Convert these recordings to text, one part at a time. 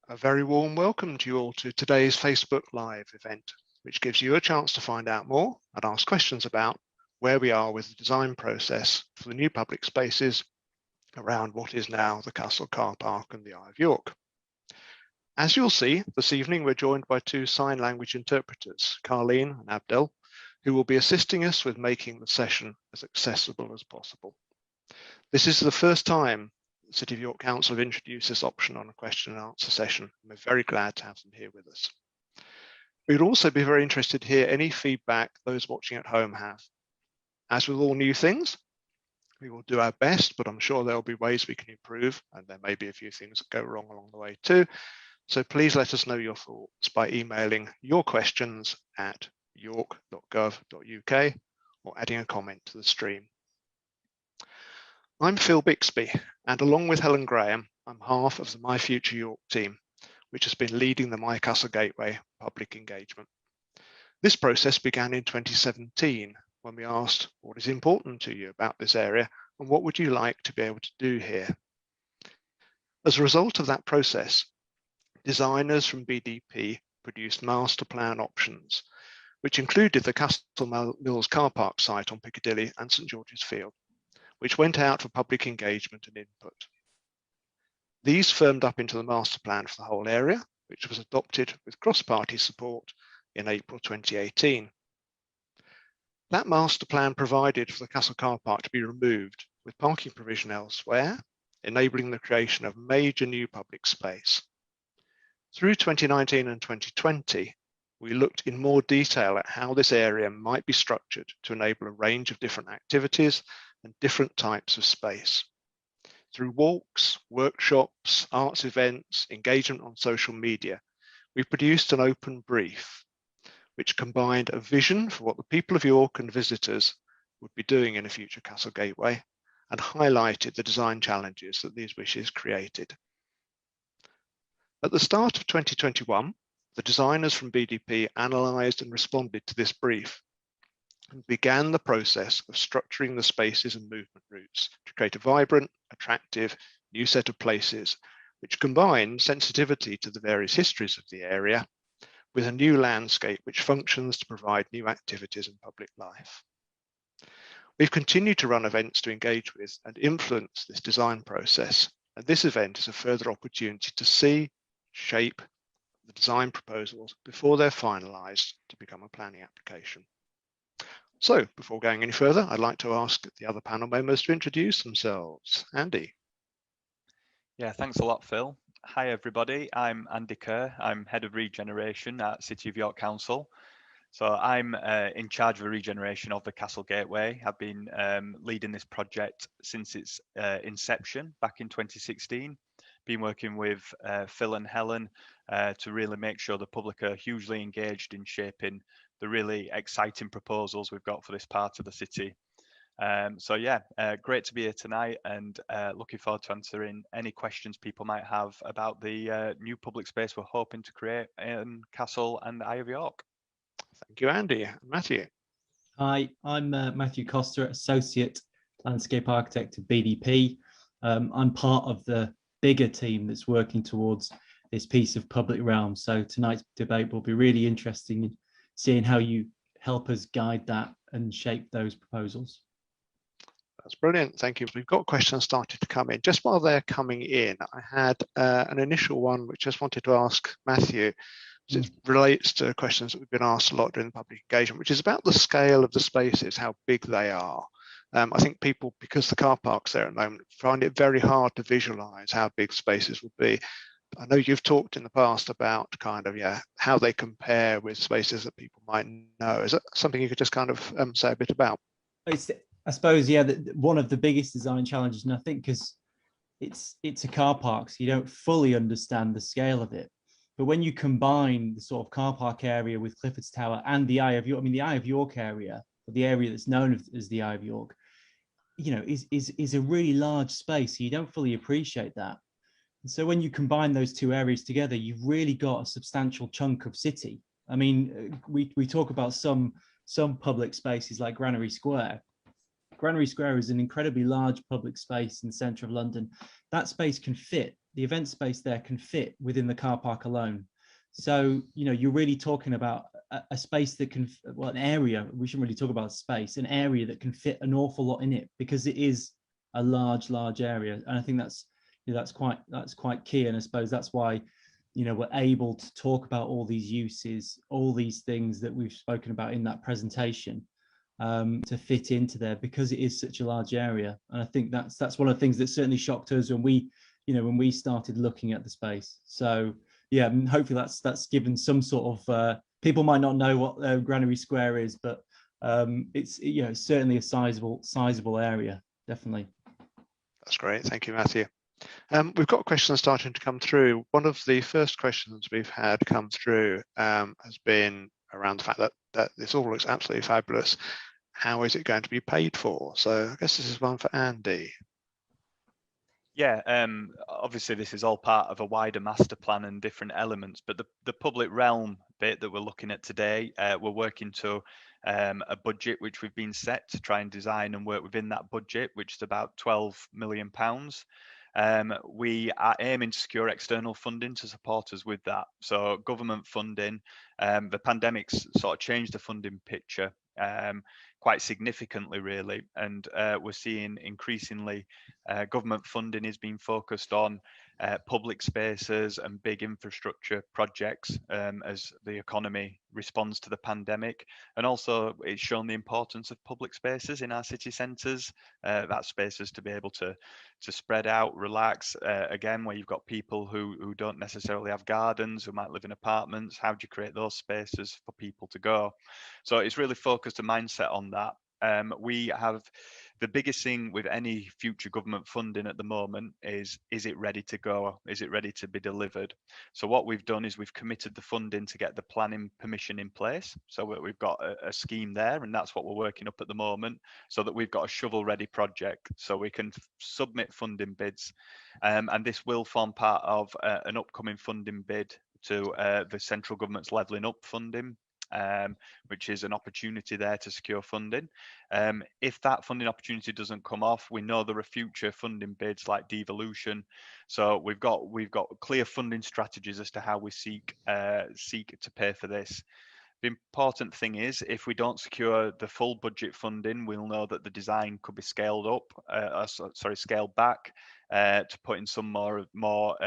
A very warm welcome to you all to today's Facebook Live event, which gives you a chance to find out more and ask questions about where we are with the design process for the new public spaces around what is now the Castle Car Park and the Eye of York. As you'll see, this evening we're joined by two sign language interpreters, Carleen and Abdel, who will be assisting us with making the session as accessible as possible. This is the first time the City of York Council have introduced this option on a question and answer session, and we're very glad to have them here with us. We'd also be very interested to hear any feedback those watching at home have. As with all new things, we will do our best, but I'm sure there'll be ways we can improve, and there may be a few things that go wrong along the way too. So please let us know your thoughts by emailing your questions at york.gov.uk or adding a comment to the stream. I'm Phil Bixby, and along with Helen Graham, I'm half of the My Future York team, which has been leading the My Castle Gateway public engagement. This process began in 2017 when we asked what is important to you about this area and what would you like to be able to do here. As a result of that process, designers from BDP produced master plan options, which included the Castle Mills car park site on Piccadilly and St George's Field, which went out for public engagement and input. These firmed up into the master plan for the whole area, which was adopted with cross-party support in April 2018. That master plan provided for the Castle Car Park to be removed with parking provision elsewhere, enabling the creation of major new public space. Through 2019 and 2020, we looked in more detail at how this area might be structured to enable a range of different activities and different types of space. Through walks, workshops, arts events, engagement on social media, we produced an open brief, which combined a vision for what the people of York and visitors would be doing in a future Castle Gateway and highlighted the design challenges that these wishes created. At the start of 2021, the designers from BDP analysed and responded to this brief and began the process of structuring the spaces and movement routes to create a vibrant, attractive, new set of places, which combine sensitivity to the various histories of the area with a new landscape which functions to provide new activities and public life. We've continued to run events to engage with and influence this design process, and this event is a further opportunity to see, shape the design proposals before they're finalised to become a planning application. So, before going any further, I'd like to ask the other panel members to introduce themselves. Andy. Yeah, thanks a lot, Phil. Hi, everybody. I'm Andy Kerr. I'm Head of Regeneration at City of York Council. So I'm in charge of the regeneration of the Castle Gateway. I've been leading this project since its inception back in 2016. Been working with Phil and Helen to really make sure the public are hugely engaged in shaping the really exciting proposals we've got for this part of the city. So yeah, great to be here tonight and looking forward to answering any questions people might have about the new public space we're hoping to create in Castle and the Eye of York. Thank you, Andy. Matthew. Hi, I'm Matthew Costa, Associate Landscape Architect at BDP. I'm part of the bigger team that's working towards this piece of public realm. So tonight's debate will be really interesting in seeing how you help us guide that and shape those proposals. That's brilliant. Thank you. We've got questions started to come in. Just while they're coming in, I had an initial one which I just wanted to ask Matthew. It relates to questions that we've been asked a lot during the public engagement, which is about the scale of the spaces, how big they are. I think people, because the car park's there at the moment, find it very hard to visualise how big spaces would be. I know you've talked in the past about kind of, how they compare with spaces that people might know. Is that something you could just kind of say a bit about? I suppose, one of the biggest design challenges, and I think because it's a car park, so you don't fully understand the scale of it. But when you combine the sort of car park area with Clifford's Tower and the Eye of York, I mean, the Eye of York area, or the area that's known as the Eye of York, is a really large space. So you don't fully appreciate that. And so when you combine those two areas together, you've really got a substantial chunk of city. I mean, we talk about some public spaces like Granary Square. Granary Square is an incredibly large public space in the centre of London. That space can fit the event space there can fit within the car park alone. So, you know, you're really talking about a space that can, well, an area, we shouldn't really talk about space, an area that can fit an awful lot in it, because it is a large area. And I think that's, you know, that's quite key. And I suppose that's why, you know, we're able to talk about all these uses, all these things that we've spoken about in that presentation, to fit into there, because it is such a large area. And I think that's one of the things that certainly shocked us when we started looking at the space. So yeah, and hopefully that's given some sort of, people might not know what Granary Square is, but it's, you know, certainly a sizable area, definitely. That's great, thank you, Matthew. We've got questions starting to come through. One of the first questions we've had come through has been around the fact that this all looks absolutely fabulous. How is it going to be paid for? So I guess this is one for Andy. Yeah, obviously this is all part of a wider master plan and different elements, but the public realm bit that we're looking at today, we're working to a budget which we've been set to try and design and work within that budget, which is about £12 million. We are aiming to secure external funding to support us with that. So government funding, the pandemic's sort of changed the funding picture quite significantly, really, and we're seeing increasingly government funding is being focused on public spaces and big infrastructure projects as the economy responds to the pandemic. And also it's shown the importance of public spaces in our city centres, that spaces to be able to spread out, relax, again, where you've got people who don't necessarily have gardens, who might live in apartments. How do you create those spaces for people to go? So it's really focused a mindset on that. We have the biggest thing with any future government funding at the moment is it ready to go? Is it ready to be delivered? So what we've done is we've committed the funding to get the planning permission in place. So we've got a scheme there, and that's what we're working up at the moment, so that we've got a shovel ready project so we can submit funding bids. And this will form part of an upcoming funding bid to the central government's levelling up funding, which is an opportunity there to secure funding. If that funding opportunity doesn't come off, we know there are future funding bids like devolution. So we've got clear funding strategies as to how we seek to pay for this. The important thing is, if we don't secure the full budget funding, we'll know that the design could be scaled back to put in some more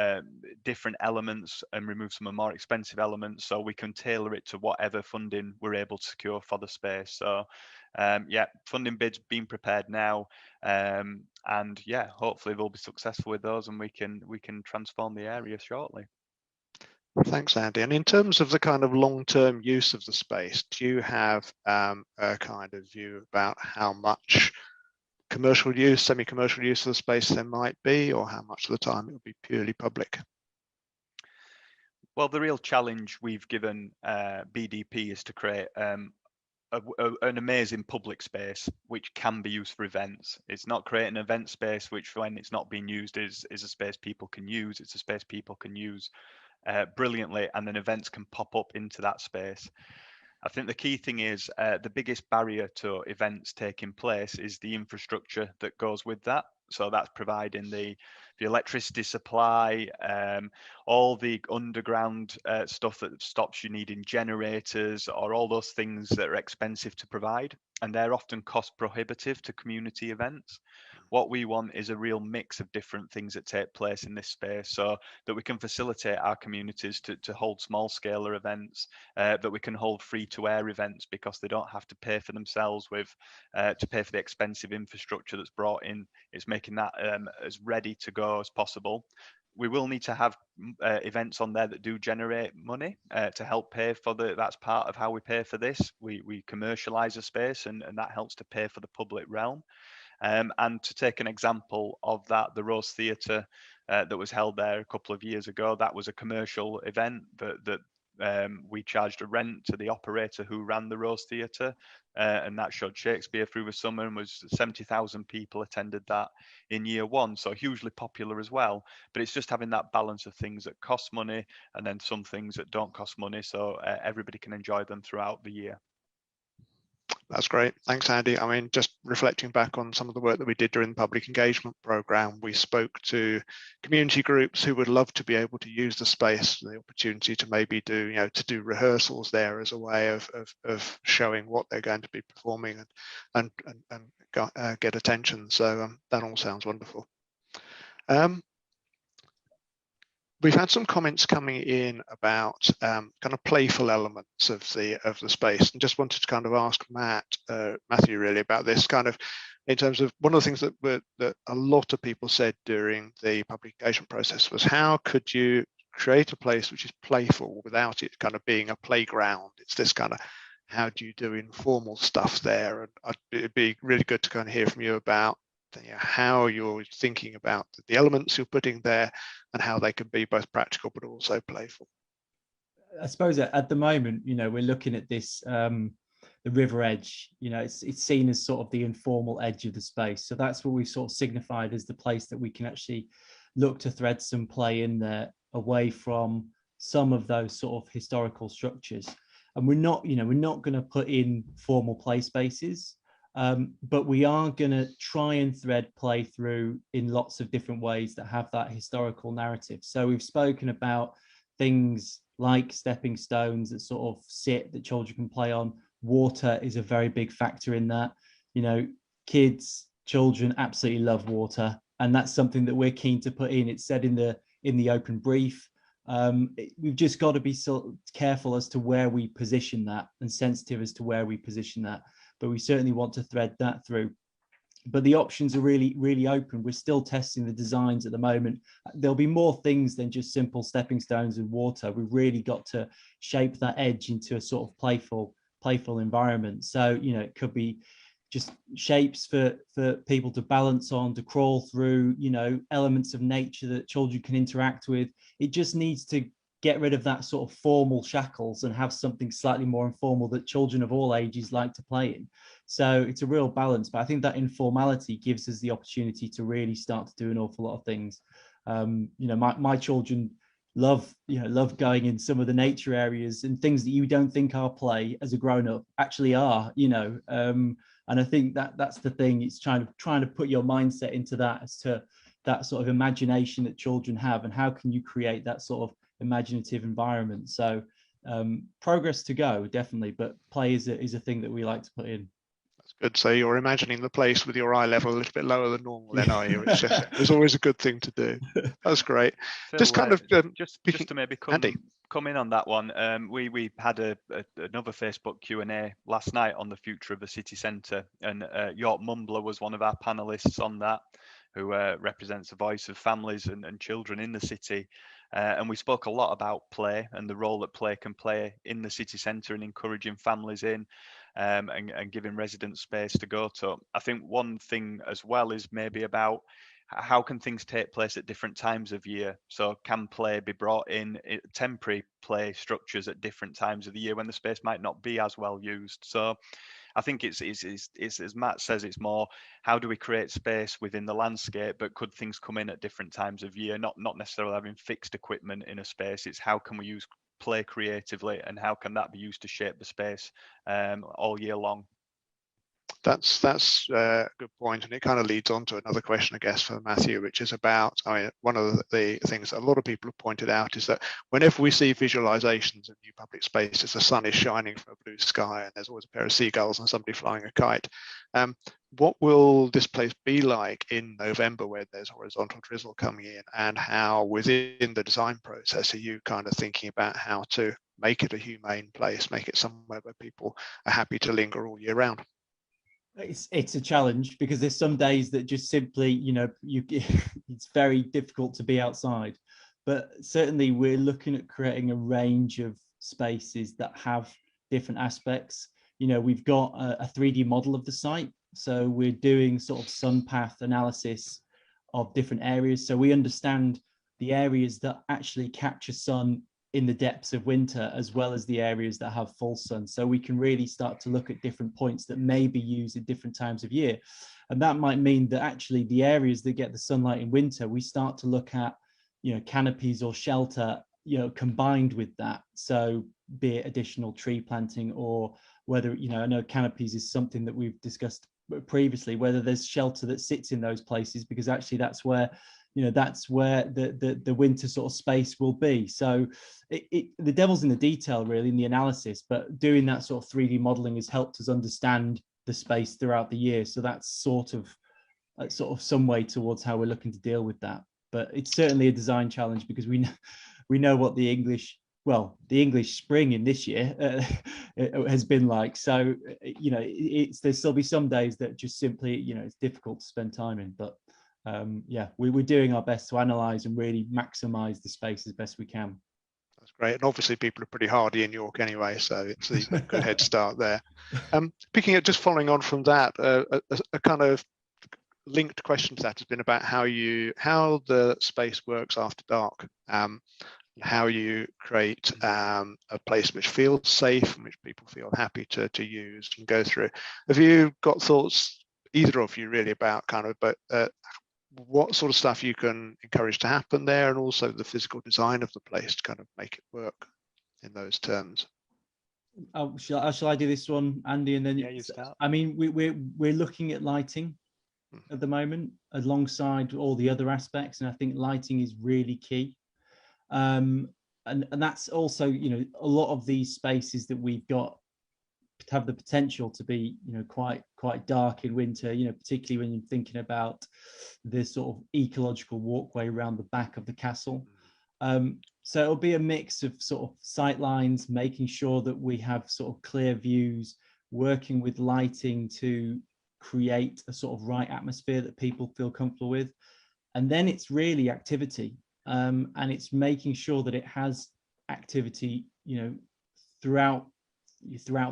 different elements and remove some of the more expensive elements, so we can tailor it to whatever funding we're able to secure for the space. So yeah, funding bids being prepared now, and yeah, hopefully we'll be successful with those, and we can transform the area shortly. Thanks, Andy. And in terms of the kind of long-term use of the space, do you have a kind of view about how much commercial use, semi-commercial use of the space there might be, or how much of the time it will be purely public? Well, the real challenge we've given BDP is to create an amazing public space which can be used for events. It's not creating an event space which, when it's not being used, is a space people can use. It's a space people can use brilliantly, and then events can pop up into that space. I think the key thing is the biggest barrier to events taking place is the infrastructure that goes with that. So that's providing the electricity supply, all the underground stuff that stops you needing generators, or all those things that are expensive to provide, and they're often cost prohibitive to community events. What we want is a real mix of different things that take place in this space, so that we can facilitate our communities to hold small scale events, that we can hold free to air events, because they don't have to pay for themselves to pay for the expensive infrastructure that's brought in. It's making that as ready to go as possible. We will need to have events on there that do generate money to help pay for that's part of how we pay for this. We commercialize a space, and that helps to pay for the public realm. And to take an example of that, the Rose Theatre that was held there a couple of years ago, that was a commercial event that we charged a rent to the operator who ran the Rose Theatre, and that showed Shakespeare through the summer, and was 70,000 people attended that in year one, so hugely popular as well. But it's just having that balance of things that cost money, and then some things that don't cost money, so everybody can enjoy them throughout the year. That's great. Thanks, Andy. I mean, just reflecting back on some of the work that we did during the public engagement program, we spoke to community groups who would love to be able to use the space, the opportunity to maybe do, to do rehearsals there as a way of showing what they're going to be performing and get attention. So that all sounds wonderful. We've had some comments coming in about kind of playful elements of the space, and just wanted to kind of ask Matthew really about this kind of, in terms of one of the things that a lot of people said during the public engagement process was, how could you create a place which is playful without it kind of being a playground? It's this kind of, how do you do informal stuff there? And it'd be really good to kind of hear from you about how you're thinking about the elements you're putting there and how they can be both practical but also playful. I suppose at the moment, we're looking at this, the river edge, it's seen as sort of the informal edge of the space. So that's what we've sort of signified as the place that we can actually look to thread some play in there away from some of those sort of historical structures. And we're not going to put in formal play spaces. But we are going to try and thread play through in lots of different ways that have that historical narrative. So we've spoken about things like stepping stones that sort of sit that children can play on. Water is a very big factor in that. Children absolutely love water, and that's something that we're keen to put in. It's said in the open brief. We've just got to be sort of careful as to where we position that and sensitive as to where we position that. But we certainly want to thread that through. But the options are really, really open. We're still testing the designs at the moment. There'll be more things than just simple stepping stones and water. We've really got to shape that edge into a sort of playful environment. So, it could be just shapes for people to balance on, to crawl through, elements of nature that children can interact with. It just needs to get rid of that sort of formal shackles and have something slightly more informal that children of all ages like to play in. So it's a real balance, but I think that informality gives us the opportunity to really start to do an awful lot of things. My children love going in some of the nature areas, and things that you don't think are play as a grown-up actually are, and I think that's the thing. It's trying to put your mindset into that, as to that sort of imagination that children have, and how can you create that sort of imaginative environment. So progress to go, definitely, but play is a thing that we like to put in. That's good. So you're imagining the place with your eye level a little bit lower than normal, then, are you? It's always a good thing to do. That's great. Phil, just kind of just to maybe come in on that one. We had another Facebook Q&A last night on the future of the city centre, and York Mumbler was one of our panellists on that, who represents the voice of families and children in the city. And we spoke a lot about play and the role that play can play in the city centre and encouraging families in, and giving residents space to go to. I think one thing as well is maybe about how can things take place at different times of year. So can play be brought in, temporary play structures at different times of the year when the space might not be as well used. So I think it's as Matt says, it's more how do we create space within the landscape, but could things come in at different times of year, not necessarily having fixed equipment in a space. It's how can we use play creatively, and how can that be used to shape the space all year long. That's a good point, and it kind of leads on to another question, I guess, for Matthew, which is about, one of the things that a lot of people have pointed out is that whenever we see visualizations of new public spaces, the sun is shining from a blue sky and there's always a pair of seagulls and somebody flying a kite. What will this place be like in November when there's horizontal drizzle coming in, and how within the design process are you kind of thinking about how to make it a humane place, make it somewhere where people are happy to linger all year round? It's a challenge, because there's some days that just simply, it's very difficult to be outside. But certainly we're looking at creating a range of spaces that have different aspects. We've got a 3D model of the site. So we're doing sort of sun path analysis of different areas. So we understand the areas that actually capture sun in the depths of winter, as well as the areas that have full sun. So we can really start to look at different points that may be used at different times of year. And that might mean that actually the areas that get the sunlight in winter, we start to look at, canopies or shelter, combined with that. So be it additional tree planting or whether, I know canopies is something that we've discussed previously, whether there's shelter that sits in those places, because actually that's where the winter sort of space will be. So the devil's in the detail, really, in the analysis, but doing that sort of 3D modeling has helped us understand the space throughout the year. So that's sort of some way towards how we're looking to deal with that. But it's certainly a design challenge, because we know what the English spring in this year has been like. So there'll still be some days that just simply it's difficult to spend time in. But we're doing our best to analyze and really maximize the space as best we can. That's great. And obviously people are pretty hardy in York anyway, so it's a good head start there. Picking up, just following on from that, a kind of linked question to that has been about how the space works after dark, how you create a place which feels safe and which people feel happy to use and go through. Have you got thoughts, either of you really, about kind of what sort of stuff you can encourage to happen there, and also the physical design of the place to kind of make it work in those terms? Shall I do this one, Andy, and then you start. I mean, we're looking at lighting at the moment alongside all the other aspects, and I think lighting is really key. And that's also, a lot of these spaces that we've got have the potential to be, quite dark in winter, particularly when you're thinking about this sort of ecological walkway around the back of the castle. So it'll be a mix of sort of sight lines, making sure that we have sort of clear views, working with lighting to create a sort of right atmosphere that people feel comfortable with. And then it's really activity. And it's making sure that it has activity, throughout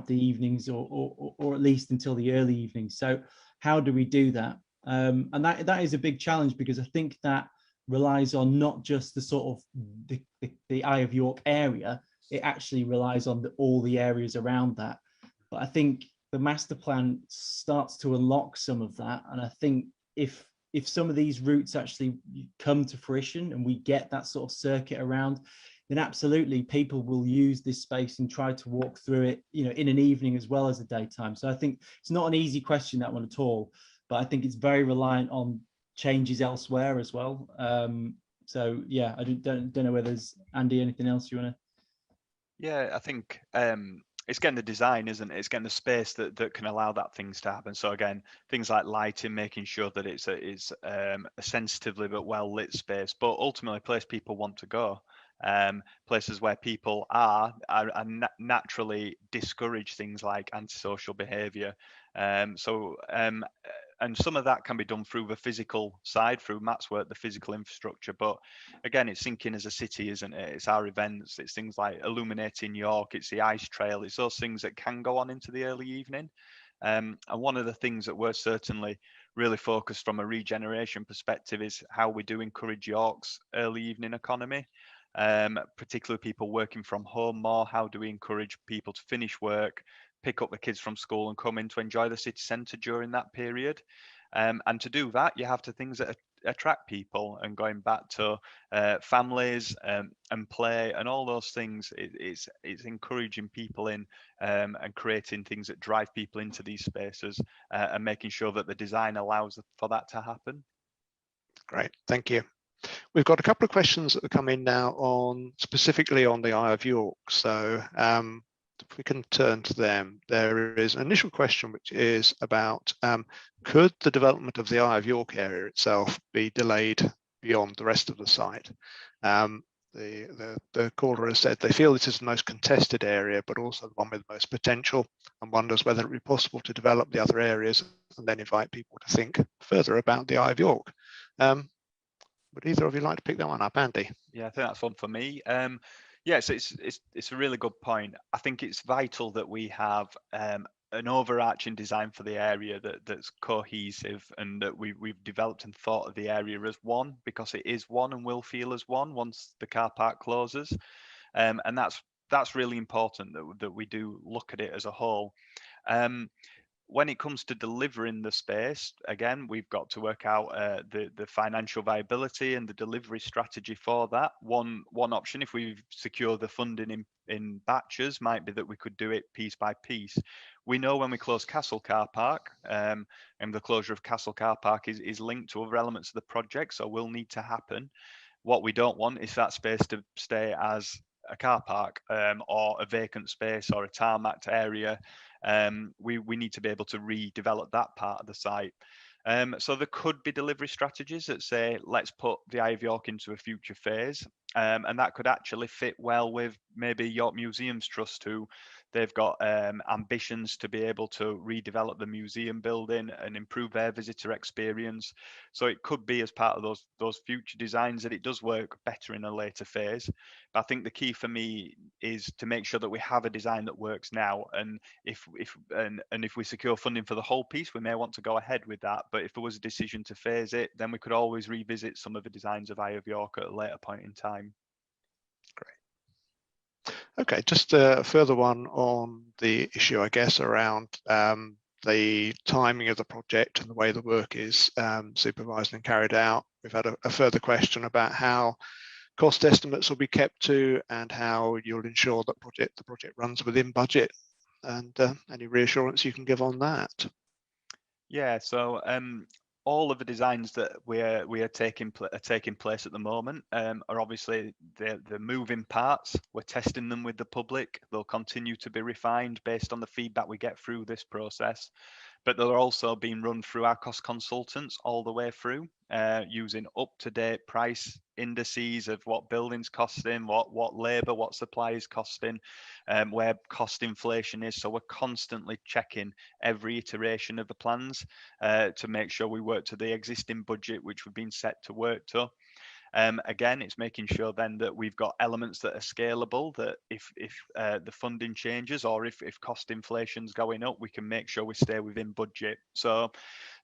the evenings, or at least until the early evenings. So how do we do that? And that is a big challenge, because I think that relies on not just the sort of the Eye of York area. It actually relies on all the areas around that. But I think the master plan starts to unlock some of that. And I think if some of these routes actually come to fruition and we get that sort of circuit around, then absolutely people will use this space and try to walk through it, in an evening as well as a daytime. So I think it's not an easy question, that one, at all, but I think it's very reliant on changes elsewhere as well. So yeah, I don't know whether there's, Andy, anything else you want to? Yeah, I think it's getting the design, isn't it? It's getting the space that can allow that things to happen. So again, things like lighting, making sure that it's a sensitively but well lit space, but ultimately a place people want to go. Places where people are naturally discourage things like antisocial behaviour. And some of that can be done through the physical side, through Matt's work, the physical infrastructure. But again, it's thinking as a city, isn't it? It's our events, it's things like illuminating York, it's the ice trail, it's those things that can go on into the early evening. And one of the things that we're certainly really focused from a regeneration perspective is how we do encourage York's early evening economy. Particularly people working from home more. How do we encourage people to finish work, pick up the kids from school and come in to enjoy the city centre during that period? And to do that, you have to things that attract people, and going back to families and play and all those things. It's encouraging people in and creating things that drive people into these spaces and making sure that the design allows for that to happen. Great, thank you. We've got a couple of questions that have come in now specifically on the Eye of York. So if we can turn to them, there is an initial question which is about could the development of the Eye of York area itself be delayed beyond the rest of the site? The caller has said they feel this is the most contested area, but also the one with the most potential, and wonders whether it would be possible to develop the other areas and then invite people to think further about the Eye of York. Would either of you like to pick that one up, Andy? Yeah, I think that's one for me. Yes, it's a really good point. I think it's vital that we have an overarching design for the area that's cohesive, and that we've developed and thought of the area as one, because it is one and will feel as one once the car park closes. And that's really important that we do look at it as a whole. when it comes to delivering the space, again, we've got to work out the financial viability and the delivery strategy for that. One option, if we secure the funding in batches, might be that we could do it piece by piece. We know when we close Castle Car Park, and the closure of Castle Car Park is linked to other elements of the project, so will need to happen. What we don't want is that space to stay as a car park or a vacant space or a tarmacked area. We need to be able to redevelop that part of the site. So there could be delivery strategies that say, let's put the Eye of York into a future phase. And that could actually fit well with maybe York Museums Trust, who they've got ambitions to be able to redevelop the museum building and improve their visitor experience. So it could be as part of those future designs that it does work better in a later phase. But I think the key for me is to make sure that we have a design that works now. And if we secure funding for the whole piece, we may want to go ahead with that. But if there was a decision to phase it, then we could always revisit some of the designs of Eye of York at a later point in time. Great. Okay, just a further one on the issue, I guess, around the timing of the project and the way the work is supervised and carried out. We've had a further question about how cost estimates will be kept to and how you'll ensure that the project runs within budget, and any reassurance you can give on that. Yeah, so all of the designs that we are taking place at the moment are obviously the moving parts. We're testing them with the public. They'll continue to be refined based on the feedback we get through this process. But they're also being run through our cost consultants all the way through, using up-to-date price indices of what buildings costing, what labour, what supplies costing, where cost inflation is. So we're constantly checking every iteration of the plans to make sure we work to the existing budget, which we've been set to work to. Again, it's making sure then that we've got elements that are scalable, that if the funding changes or if cost inflation's going up, we can make sure we stay within budget. So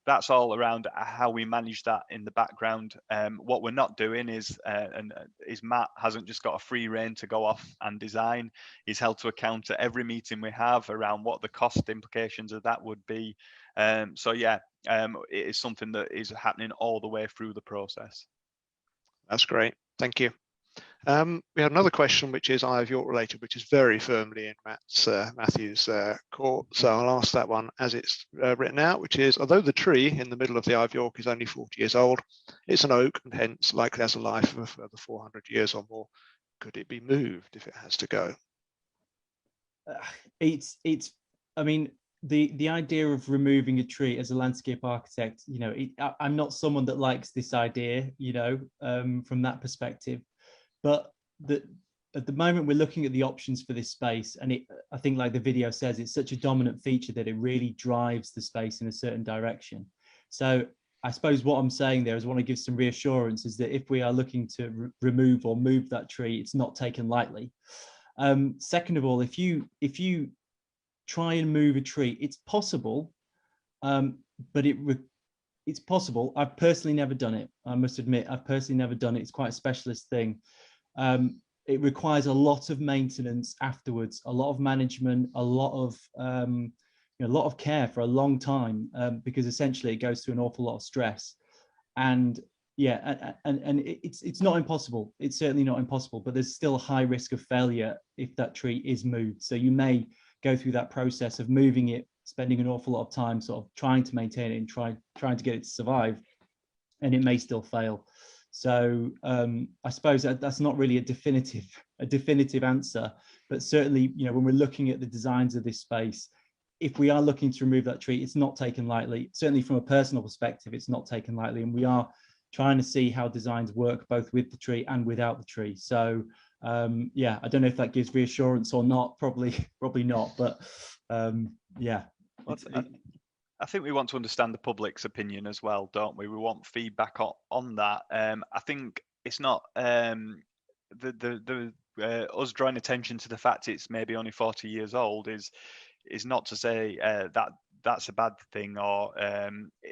that's all around how we manage that in the background. What we're not doing is Matt hasn't just got a free rein to go off and design. He's held to account at every meeting we have around what the cost implications of that would be. So yeah, it is something that is happening all the way through the process. That's great, thank you. We had another question which is Eye of York related, which is very firmly in Matthew's court. So I'll ask that one as it's written out, which is, although the tree in the middle of the Eye of York is only 40 years old, it's an oak and hence likely has a life of a further 400 years or more. Could it be moved if it has to go? I mean, the idea of removing a tree as a landscape architect, you know, I'm not someone that likes this idea, you know, from that perspective. But at the moment, we're looking at the options for this space. And I think, like the video says, it's such a dominant feature that it really drives the space in a certain direction. So I suppose what I'm saying there is I want to give some reassurance is that if we are looking to remove or move that tree, it's not taken lightly. Second of all, if you try and move a tree, it's possible, but it's possible. I've personally never done it. I must admit, I've personally never done it. It's quite a specialist thing. It requires a lot of maintenance afterwards, a lot of management, a lot of care for a long time, because essentially it goes through an awful lot of stress. And yeah, and it's not impossible. It's certainly not impossible, but there's still a high risk of failure if that tree is moved. So you may go through that process of moving it, spending an awful lot of time sort of trying to maintain it and trying to get it to survive, and it may still fail. So I suppose that's not really a definitive answer, but certainly, you know, when we're looking at the designs of this space, if we are looking to remove that tree, it's not taken lightly. Certainly from a personal perspective, it's not taken lightly, and we are trying to see how designs work both with the tree and without the tree. So yeah, I don't know if that gives reassurance or not. Probably not, but yeah. I think we want to understand the public's opinion as well, don't we? We want feedback on that. I think it's not us drawing attention to the fact it's maybe only 40 years old is not to say that that's a bad thing, or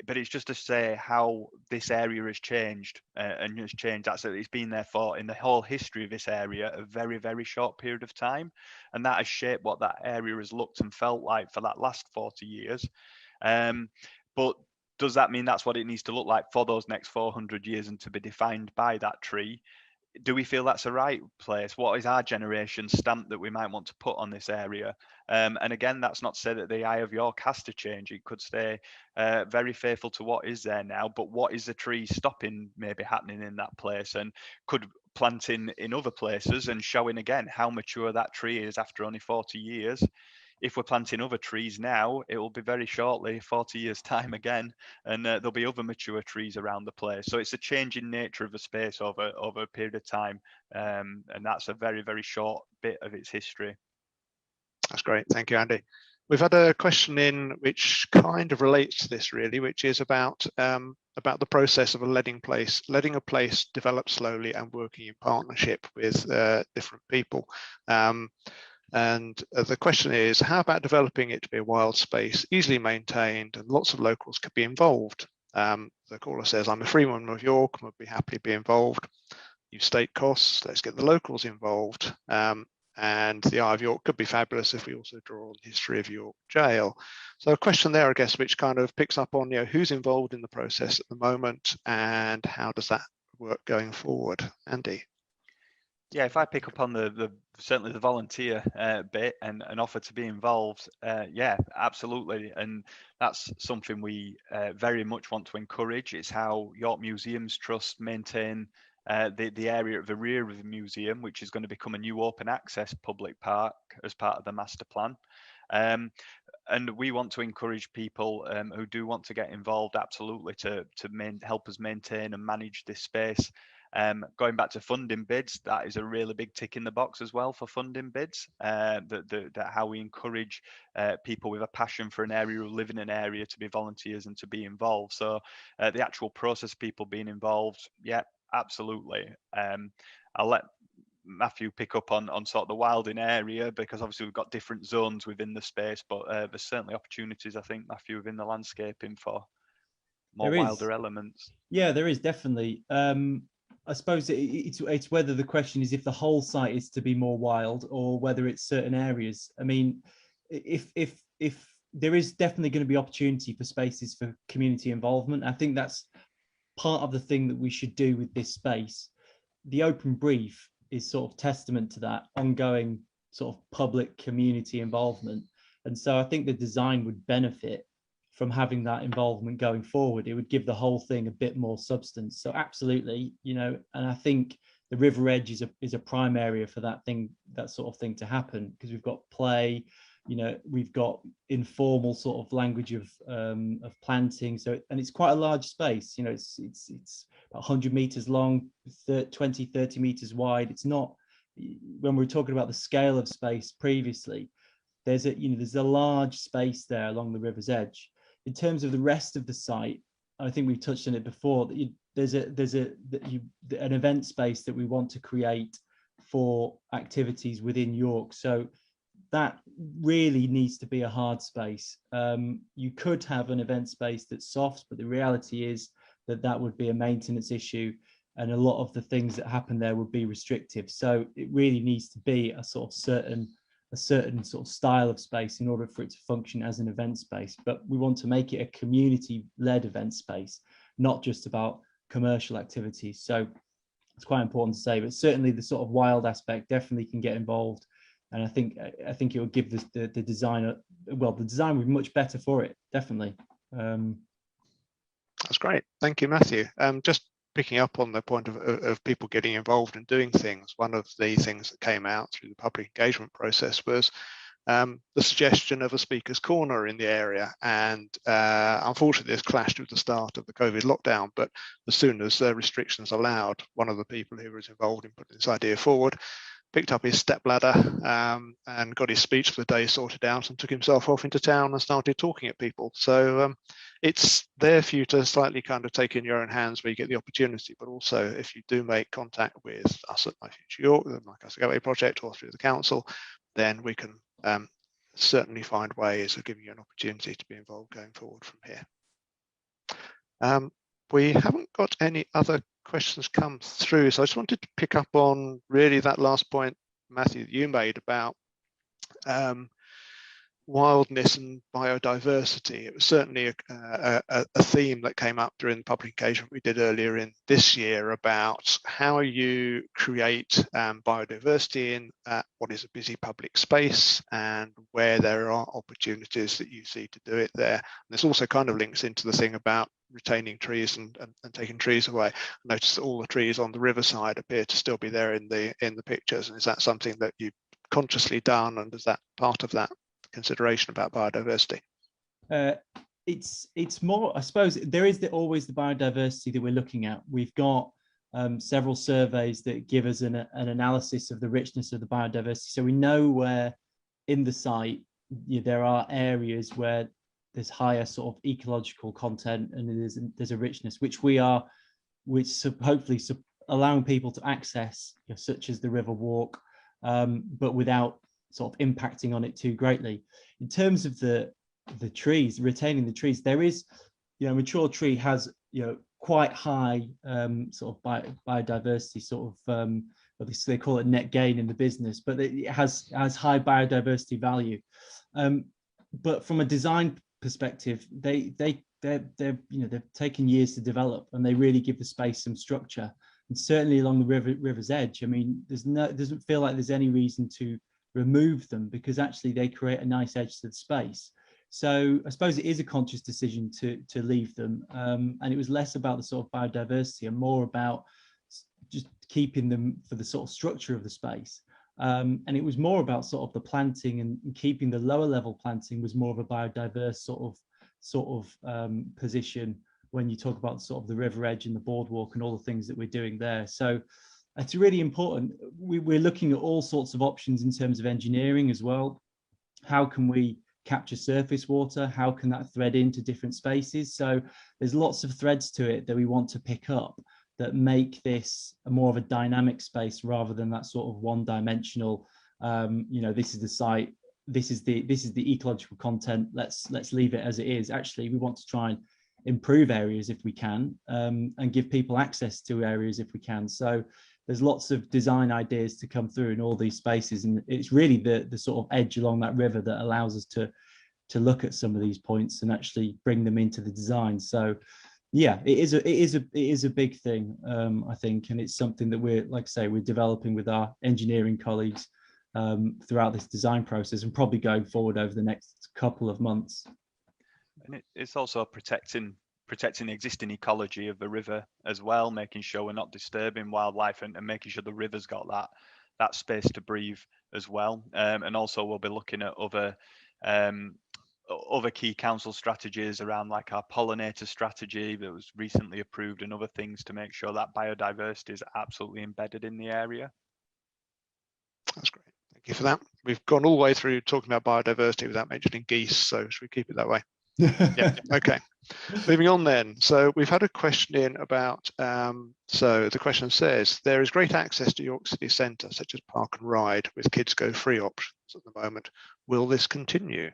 but it's just to say how this area has changed and has changed. Absolutely, it's been there for, in the whole history of this area, a very, very short period of time, and that has shaped what that area has looked and felt like for that last 40 years. But does that mean that's what it needs to look like for those next 400 years and to be defined by that tree? Do we feel that's the right place? What is our generation stamp that we might want to put on this area? And again, that's not to say that the Eye of York has to change. It could stay very faithful to what is there now, but what is the tree stopping maybe happening in that place? And could planting in other places and showing again how mature that tree is after only 40 years. If we're planting other trees now, it will be very shortly 40 years time again, and there'll be other mature trees around the place. So it's a changing nature of a space over a period of time, and that's a very, very short bit of its history. That's great, thank you, Andy. We've had a question in which kind of relates to this really, which is about the process of letting a place develop slowly and working in partnership with different people. And the question is, how about developing it to be a wild space, easily maintained, and lots of locals could be involved? The caller says, I'm a Freeman of York and would be happy to be involved. You state costs, let's get the locals involved. And the Eye of York could be fabulous if we also draw on the history of York Jail. So a question there, I guess, which kind of picks up on, who's involved in the process at the moment and how does that work going forward? Andy? Yeah, if I pick up on the certainly the volunteer bit and offer to be involved, yeah, absolutely. And that's something we very much want to encourage. It's how York Museums Trust maintain the area at the rear of the museum, which is going to become a new open access public park as part of the master plan. And we want to encourage people who do want to get involved, absolutely, to help us maintain and manage this space. Going back to funding bids, that is a really big tick in the box as well for funding bids, that how we encourage people with a passion for an area who live in an area to be volunteers and to be involved. So the actual process, people being involved, yeah, absolutely. I'll let Matthew pick up on sort of the wilding area, because obviously we've got different zones within the space, but there's certainly opportunities, I think, Matthew, within the landscaping for more wilder elements. Yeah, there is definitely. I suppose it's whether the question is if the whole site is to be more wild or whether it's certain areas. I mean, if there is definitely going to be opportunity for spaces for community involvement, I think that's part of the thing that we should do with this space. The open brief is sort of testament to that ongoing sort of public community involvement. And so I think the design would benefit from having that involvement going forward. It would give the whole thing a bit more substance. So absolutely, and I think the river edge is a prime area for that sort of thing to happen, because we've got play, we've got informal sort of language of planting. So, and it's quite a large space, it's about 100 meters long, 20, 30 meters wide. It's not, when we were talking about the scale of space previously, there's a large space there along the river's edge. In terms of the rest of the site, I think we've touched on it before, that there's an event space that we want to create for activities within York. So that really needs to be a hard space. You could have an event space that's soft, but the reality is that would be a maintenance issue, and a lot of the things that happen there would be restrictive. So it really needs to be a certain sort of style of space in order for it to function as an event space. But we want to make it a community-led event space, not just about commercial activities. So it's quite important to say, but certainly the sort of wild aspect definitely can get involved. And I think it will give the designer, the design would be much better for it, definitely. That's great. Thank you, Matthew. Just picking up on the point of people getting involved and doing things, one of the things that came out through the public engagement process was the suggestion of a speaker's corner in the area. And unfortunately, this clashed with the start of the COVID lockdown. But as soon as restrictions allowed, one of the people who was involved in putting this idea forward picked up his stepladder and got his speech for the day sorted out and took himself off into town and started talking at people. So it's there for you to slightly kind of take in your own hands where you get the opportunity, but also if you do make contact with us at My Future York, the My Costa Gateway project, or through the council, then we can certainly find ways of giving you an opportunity to be involved going forward from here. We haven't got any other questions come through, so I just wanted to pick up on really that last point, Matthew, that you made about wildness and biodiversity. It was certainly a theme that came up during the public engagement we did earlier in this year about how you create biodiversity in what is a busy public space and where there are opportunities that you see to do it there. And this also kind of links into the thing about retaining trees and taking trees away. I noticed that all the trees on the riverside appear to still be there in the pictures. And is that something that you've consciously done, and is that part of that consideration about biodiversity? It's more, I suppose, there is always the biodiversity that we're looking at. We've got several surveys that give us an analysis of the richness of the biodiversity. So we know where in the site there are areas where there's higher sort of ecological content and there's a richness, which hopefully allowing people to access, such as the river walk, but without sort of impacting on it too greatly. In terms of the trees, retaining the trees, there is, mature tree has, quite high sort of biodiversity, sort of, they call it net gain in the business, but it has high biodiversity value. But from a design perspective, they're taken years to develop, and they really give the space some structure. And certainly along the river's edge, I mean, it doesn't feel like there's any reason to remove them, because actually they create a nice edge to the space. So I suppose it is a conscious decision to leave them, and it was less about the sort of biodiversity and more about just keeping them for the sort of structure of the space. And it was more about sort of the planting and keeping the lower level planting was more of a biodiverse sort of position when you talk about sort of the river edge and the boardwalk and all the things that we're doing there. So it's really important. We're looking at all sorts of options in terms of engineering as well. How can we capture surface water? How can that thread into different spaces? So there's lots of threads to it that we want to pick up that make this more of a dynamic space rather than that sort of one-dimensional, this is the site, this is the ecological content, let's leave it as it is. Actually, we want to try and improve areas if we can, and give people access to areas if we can. So there's lots of design ideas to come through in all these spaces, and it's really the sort of edge along that river that allows us to look at some of these points and actually bring them into the design. So yeah, it is a big thing, I think, and it's something that we're, like I say, we're developing with our engineering colleagues throughout this design process, and probably going forward over the next couple of months. And it's also protecting the existing ecology of the river as well, making sure we're not disturbing wildlife, and making sure the river's got that space to breathe as well. And also we'll be looking at other key council strategies around, like our pollinator strategy that was recently approved, and other things to make sure that biodiversity is absolutely embedded in the area. That's great. Thank you for that. We've gone all the way through talking about biodiversity without mentioning geese, so should we keep it that way? Yeah. Okay. Moving on then. So we've had a question in about, so the question says, there is great access to York City Centre, such as park and ride, with kids go free options at the moment. Will this continue?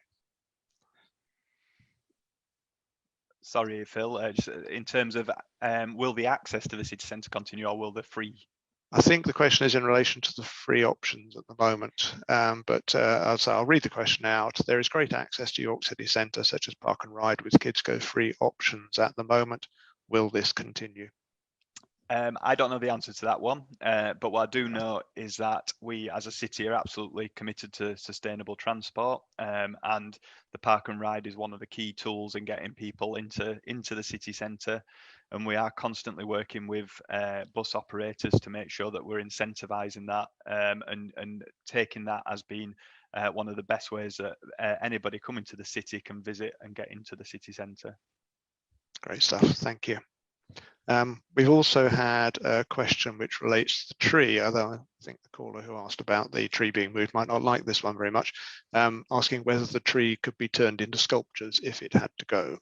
Sorry, Phil, just in terms of will the access to the city centre continue, or will the free? I think the question is in relation to the free options at the moment, but I'll read the question out. There is great access to York City Centre, such as park and ride, with kids go free options at the moment. Will this continue? I don't know the answer to that one, but what I do know is that we as a city are absolutely committed to sustainable transport, and the park and ride is one of the key tools in getting people into the city centre. And we are constantly working with bus operators to make sure that we're incentivising that, and taking that as being one of the best ways that anybody coming to the city can visit and get into the city centre. Great stuff, thank you. We've also had a question which relates to the tree, although I think the caller who asked about the tree being moved might not like this one very much, asking whether the tree could be turned into sculptures if it had to go.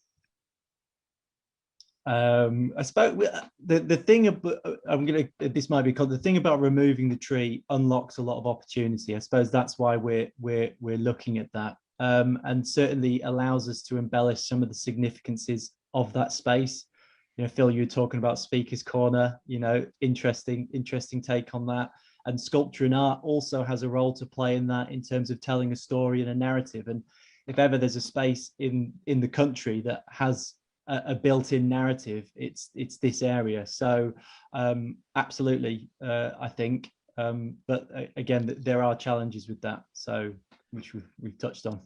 I suppose the thing about, this might be called, the thing about removing the tree unlocks a lot of opportunity. I suppose that's why we're looking at that, and certainly allows us to embellish some of the significances of that space. Phil, you were talking about Speaker's Corner, interesting take on that. And sculpture and art also has a role to play in that, in terms of telling a story and a narrative. And if ever there's a space in the country that has a built-in narrative, it's this area. So absolutely, I think. But again, there are challenges with that, so which we've touched on.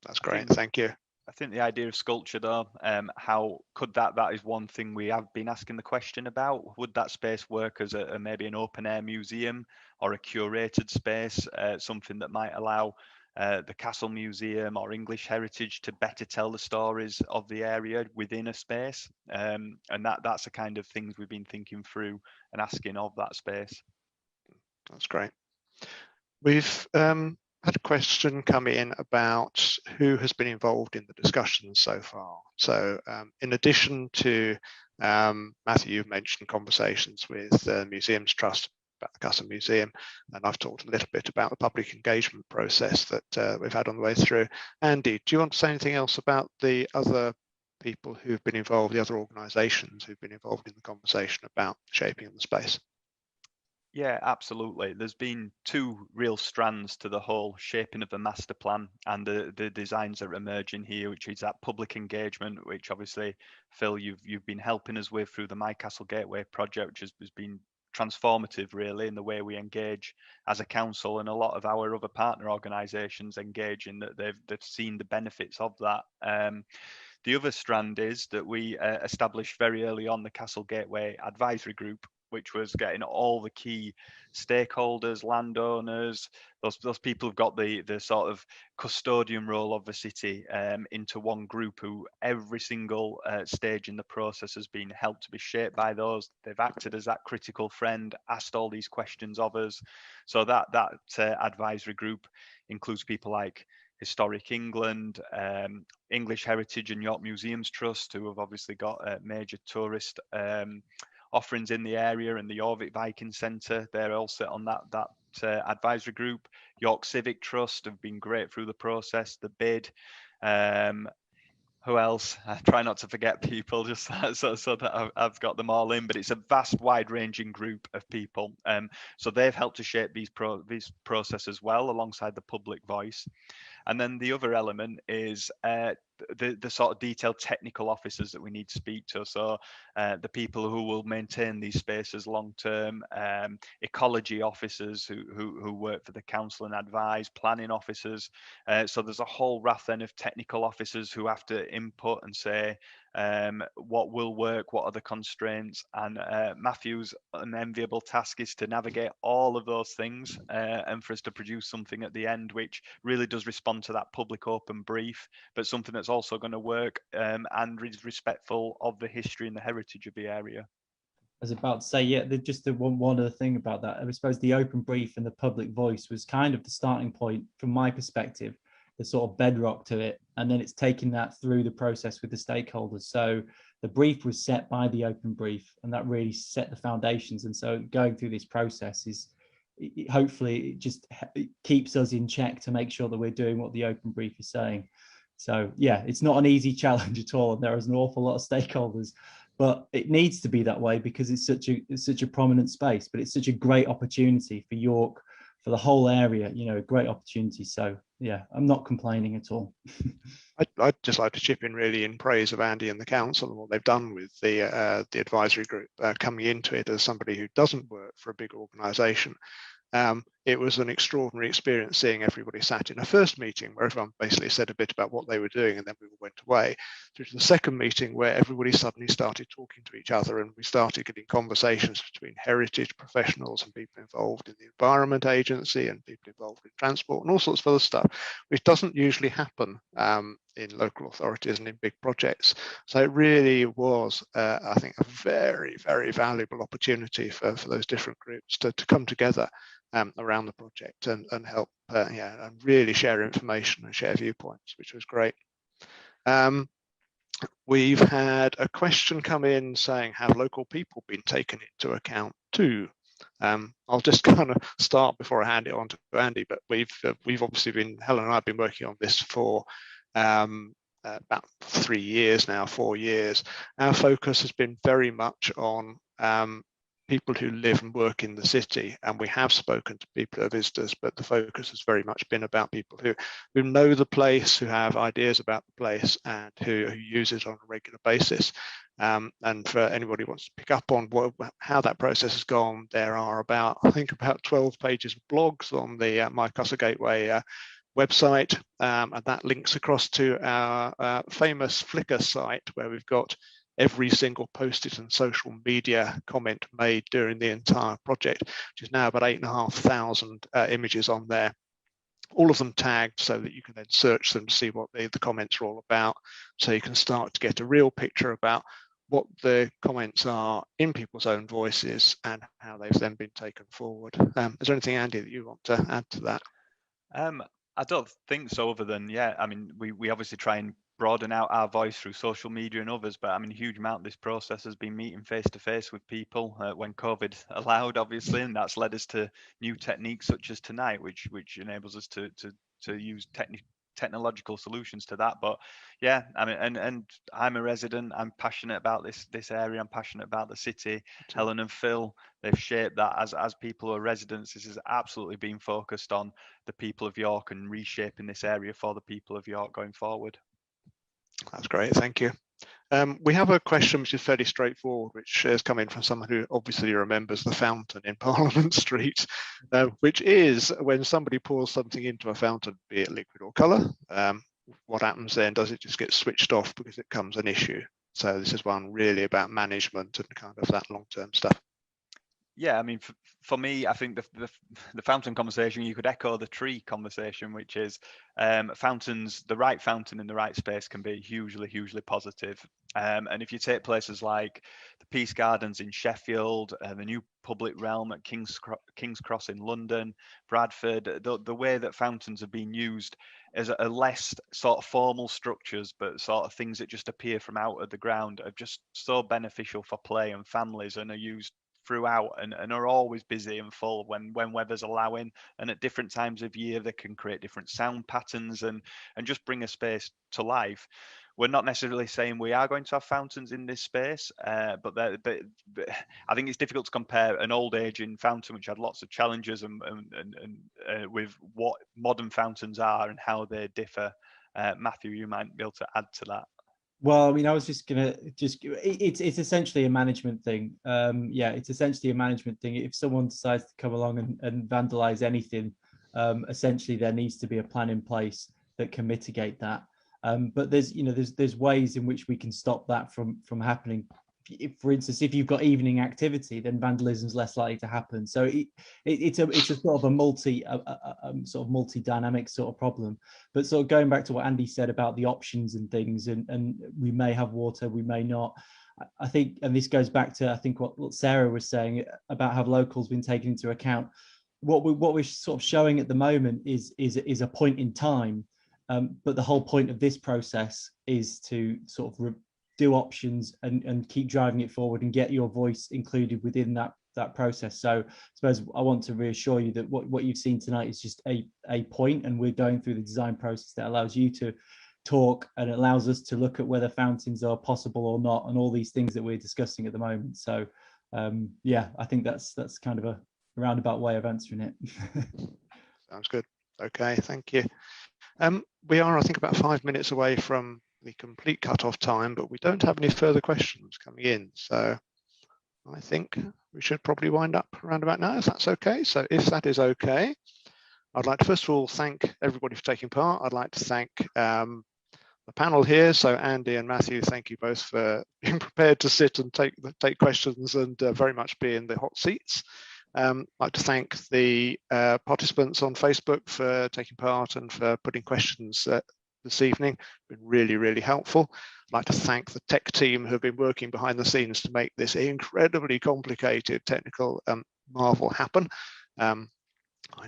That's great. Thank you. I think the idea of sculpture, though, how could that is one thing we have been asking the question about. Would that space work as a maybe an open air museum or a curated space, something that might allow the Castle Museum or English Heritage to better tell the stories of the area within a space? And that's the kind of things we've been thinking through and asking of that space. That's great. We've had a question come in about who has been involved in the discussions so far. So in addition to Matthew, you've mentioned conversations with the Museums Trust about the Costa Museum, and I've talked a little bit about the public engagement process that we've had on the way through. Andy, do you want to say anything else about the other people who've been involved, the other organisations who've been involved in the conversation about shaping the space? Yeah, absolutely. There's been two real strands to the whole shaping of the master plan and the designs that are emerging here, which is that public engagement, which obviously, Phil, you've been helping us with through the My Castle Gateway project, which has been transformative really in the way we engage as a council, and a lot of our other partner organisations engage in that they've seen the benefits of that. The other strand is that we established very early on the Castle Gateway Advisory Group, which was getting all the key stakeholders, landowners, those people who've got the sort of custodian role of the city into one group, who every single stage in the process has been helped to be shaped by those. They've acted as that critical friend, asked all these questions of us. So that advisory group includes people like Historic England, English Heritage and York Museums Trust, who have obviously got major tourist offerings in the area, and the Jorvik Viking Centre. They're all sit on that advisory group. York Civic Trust have been great through the process. The bid. Who else? I try not to forget people, just so that I've got them all in. But it's a vast, wide-ranging group of people. So they've helped to shape these processes well, alongside the public voice. And then the other element is the sort of detailed technical officers that we need to speak to. So the people who will maintain these spaces long term, ecology officers who work for the council and advise, planning officers. So there's a whole raft then of technical officers who have to input and say what will work, what are the constraints. And Matthew's unenviable task is to navigate all of those things and for us to produce something at the end which really does respond to that public open brief, but something that's also going to work and is respectful of the history and the heritage of the area. I was about to say, yeah, just the one other thing about that. I suppose the open brief and the public voice was kind of the starting point from my perspective, the sort of bedrock to it. And then it's taking that through the process with the stakeholders. So the brief was set by the open brief, and that really set the foundations. And so going through this process is hopefully it keeps us in check to make sure that we're doing what the open brief is saying. So yeah, it's not an easy challenge at all. And there is an awful lot of stakeholders, but it needs to be that way because it's such a prominent space, but it's such a great opportunity for York, for the whole area, you know, a great opportunity. So yeah, I'm not complaining at all. I'd just like to chip in really in praise of Andy and the council and what they've done with the advisory group coming into it as somebody who doesn't work for a big organisation. It was an extraordinary experience seeing everybody sat in a first meeting where everyone basically said a bit about what they were doing, and then we all went away, through to the second meeting where everybody suddenly started talking to each other, and we started getting conversations between heritage professionals and people involved in the Environment Agency and people involved in transport and all sorts of other stuff, which doesn't usually happen in local authorities and in big projects. So it really was, I think, a very, very valuable opportunity for those different groups to come together around the project and help and really share information and share viewpoints, which was great. We've had a question come in saying, have local people been taken into account too? I'll just kind of start before I hand it on to Andy, but we've obviously been, Helen and I have been working on this for about 3 years now, 4 years. Our focus has been very much on people who live and work in the city, and we have spoken to people who are visitors, but the focus has very much been about people who know the place, who have ideas about the place, and who use it on a regular basis. And for anybody who wants to pick up on how that process has gone, there are I think about 12 pages of blogs on the My Costa Gateway website, and that links across to our famous Flickr site, where we've got every single posted and social media comment made during the entire project, which is now about 8,500 images on there, all of them tagged so that you can then search them to see what the comments are all about. So you can start to get a real picture about what the comments are in people's own voices and how they've then been taken forward. Is there anything, Andy, that you want to add to that? I don't think so, other than, yeah, I mean, we obviously try and broaden out our voice through social media and others, but I mean, a huge amount of this process has been meeting face to face with people when COVID allowed, obviously, and that's led us to new techniques such as tonight, which enables us to use technological solutions to that. But yeah, I mean, and I'm a resident, I'm passionate about this area, I'm passionate about the city. Helen and Phil, they've shaped that as people who are residents. This has absolutely been focused on the people of York and reshaping this area for the people of York going forward. That's great, thank you. We have a question which is fairly straightforward, which has come in from someone who obviously remembers the fountain in Parliament Street, which is when somebody pours something into a fountain, be it liquid or colour, what happens then? Does it just get switched off because it becomes an issue? So this is one really about management and kind of that long-term stuff. Yeah, I mean, for me, I think the fountain conversation, you could echo the tree conversation, which is fountains, the right fountain in the right space can be hugely positive. And if you take places like the Peace Gardens in Sheffield, the new public realm at King's Cross in London, Bradford, the way that fountains have been used as a less sort of formal structures, but sort of things that just appear from out of the ground, are just so beneficial for play and families, and are used throughout and are always busy and full when weather's allowing, and at different times of year they can create different sound patterns and just bring a space to life. We're not necessarily saying we are going to have fountains in this space, but I think it's difficult to compare an old aging fountain which had lots of challenges and with what modern fountains are and how they differ. Matthew, you might be able to add to that. Well, I mean, I was it's essentially a management thing. Yeah, it's essentially a management thing. If someone decides to come along and vandalize anything, essentially there needs to be a plan in place that can mitigate that. But there's ways in which we can stop that from happening. If, for instance, if you've got evening activity, then vandalism is less likely to happen. So it's a sort of a multi-dynamic sort of problem. But sort of going back to what Andy said about the options and things, and we may have water, we may not. I think, and this goes back to I think what Sarah was saying about how local's been taken into account. What we're sort of showing at the moment is a point in time, but the whole point of this process is to sort of do options and keep driving it forward and get your voice included within that process. So I suppose I want to reassure you that what you've seen tonight is just a point, and we're going through the design process that allows you to talk and it allows us to look at whether fountains are possible or not, and all these things that we're discussing at the moment. So yeah, I think that's kind of a roundabout way of answering it. Sounds good. Okay, thank you. We are, I think, about 5 minutes away from the complete cut-off time, but we don't have any further questions coming in. So I think we should probably wind up around about now, if that's okay. So if that is okay, I'd like to first of all thank everybody for taking part. I'd like to thank the panel here. So Andy and Matthew, thank you both for being prepared to sit and take questions and very much be in the hot seats. I'd like to thank the participants on Facebook for taking part and for putting questions this evening. Been really helpful. I'd like to thank the tech team who have been working behind the scenes to make this incredibly complicated technical marvel happen. I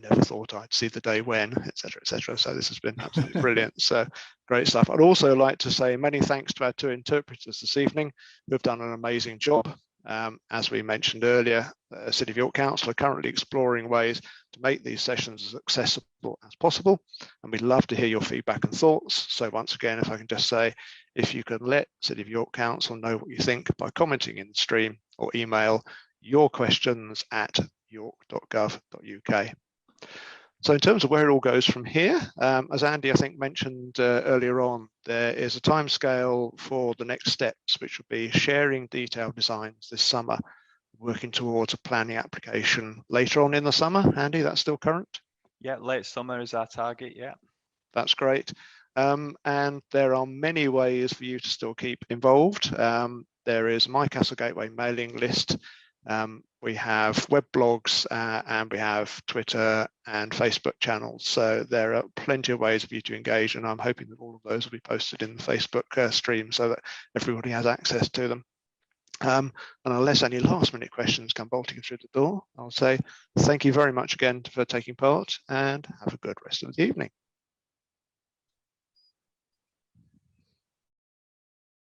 never thought I'd see the day when, etc. So this has been absolutely brilliant. So great stuff. I'd also like to say many thanks to our two interpreters this evening who have done an amazing job. As we mentioned earlier, the City of York Council are currently exploring ways to make these sessions as accessible as possible, and we'd love to hear your feedback and thoughts. So once again, if I can just say, if you can let City of York Council know what you think by commenting in the stream or email yourquestions@york.gov.uk. So in terms of where it all goes from here, as Andy, I think, mentioned earlier on, there is a timescale for the next steps, which will be sharing detailed designs this summer, working towards a planning application later on in the summer. Andy, that's still current? Yeah, late summer is our target, yeah. That's great. And there are many ways for you to still keep involved. There is My Castle Gateway mailing list. We have web blogs and we have Twitter and Facebook channels. So there are plenty of ways for you to engage, and I'm hoping that all of those will be posted in the Facebook stream so that everybody has access to them. And unless any last minute questions come bolting through the door, I'll say thank you very much again for taking part and have a good rest of the evening.